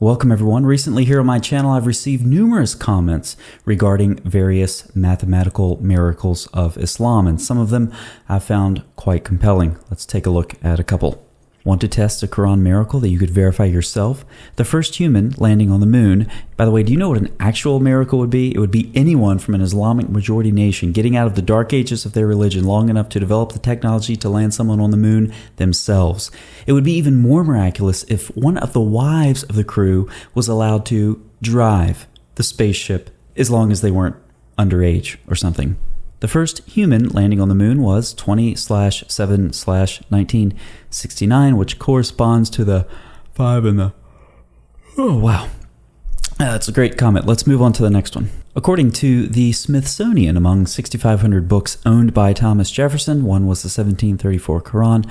Welcome everyone. Recently here on my channel I've received numerous comments regarding various mathematical miracles of Islam, and some of them I found quite compelling. Let's take a look at a couple. Want to test a Quran miracle that you could verify yourself? The first human landing on the moon. By the way, do you know what an actual miracle would be? It would be anyone from an Islamic majority nation getting out of the dark ages of their religion long enough to develop the technology to land someone on the moon themselves. It would be even more miraculous if one of the wives of the crew was allowed to drive the spaceship as long as they weren't underage or something. The first human landing on the moon was 20/7/1969, which corresponds to the 5 and the... Oh, wow. That's a great comment. Let's move on to the next one. According to the Smithsonian, among 6,500 books owned by Thomas Jefferson, one was the 1734 Quran.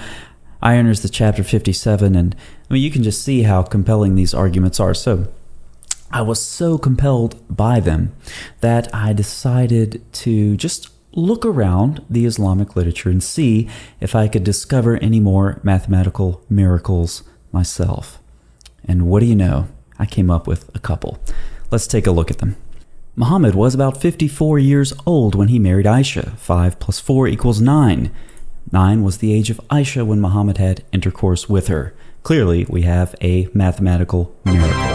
Iron is the chapter 57, and I mean, you can just see how compelling these arguments are. So I was so compelled by them that I decided to just look around the Islamic literature and see if I could discover any more mathematical miracles myself. And what do you know? I came up with a couple. Let's take a look at them. Muhammad was about 54 years old when he married Aisha. 5 + 4 = 9. 9 was the age of Aisha when Muhammad had intercourse with her. Clearly, we have a mathematical miracle.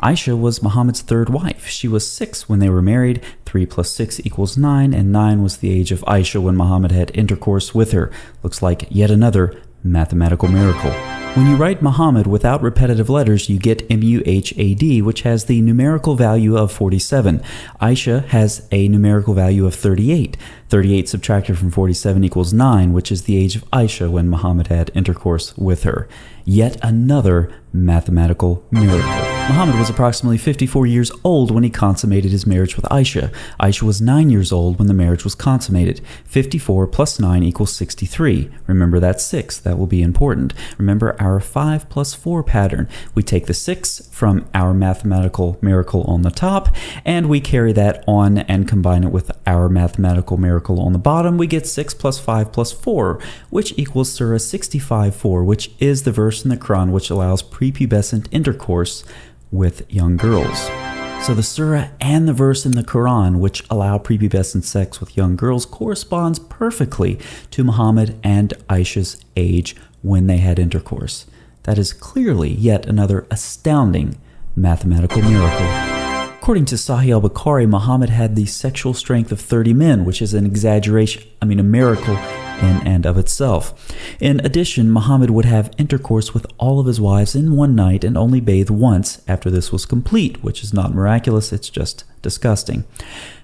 Aisha was Muhammad's third wife. She was 6 when they were married. 3 + 6 = 9, and 9 was the age of Aisha when Muhammad had intercourse with her. Looks like yet another mathematical miracle. When you write Muhammad without repetitive letters, you get Muhammad, which has the numerical value of 47. Aisha has a numerical value of 38. 38 subtracted from 47 = 9, which is the age of Aisha when Muhammad had intercourse with her. Yet another mathematical miracle. Muhammad was approximately 54 years old when he consummated his marriage with Aisha. Aisha was 9 years old when the marriage was consummated. 54 + 9 = 63. Remember that 6. That will be important. Remember our 5 + 4 pattern. We take the 6 from our mathematical miracle on the top, and we carry that on and combine it with our mathematical miracle on the bottom. We get 6 + 5 + 4, which equals Surah 65:4, which is the verse in the Quran which allows prepubescent intercourse with young girls. So the surah and the verse in the Quran which allow prepubescent sex with young girls corresponds perfectly to Muhammad and Aisha's age when they had intercourse. That is clearly yet another astounding mathematical miracle. According to Sahih al-Bukhari, Muhammad had the sexual strength of 30 men, which is an exaggeration, a miracle in and of itself. In addition, Muhammad would have intercourse with all of his wives in one night and only bathe once after this was complete, which is not miraculous, it's just disgusting.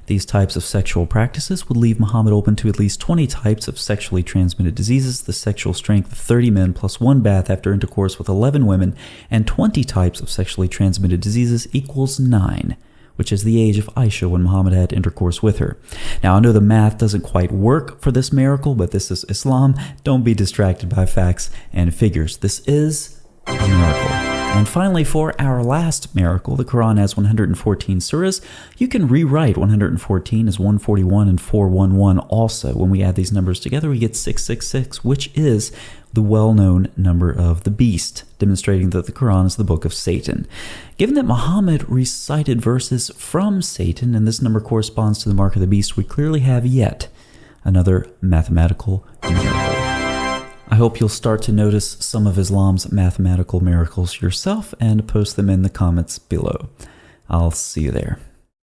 These types of sexual practices would leave Muhammad open to at least 20 types of sexually transmitted diseases, the sexual strength of 30 men plus one bath after intercourse with 11 women, and 20 types of sexually transmitted diseases equals 9. Which is the age of Aisha when Muhammad had intercourse with her. Now, I know the math doesn't quite work for this miracle, but this is Islam. Don't be distracted by facts and figures. This is a miracle. And finally, for our last miracle, the Quran has 114 surahs. You can rewrite 114 as 141 and 411 also. When we add these numbers together, we get 666, which is the well-known number of the beast, demonstrating that the Quran is the book of Satan. Given that Muhammad recited verses from Satan, and this number corresponds to the mark of the beast, we clearly have yet another mathematical miracle. I hope you'll start to notice some of Islam's mathematical miracles yourself and post them in the comments below. I'll see you there.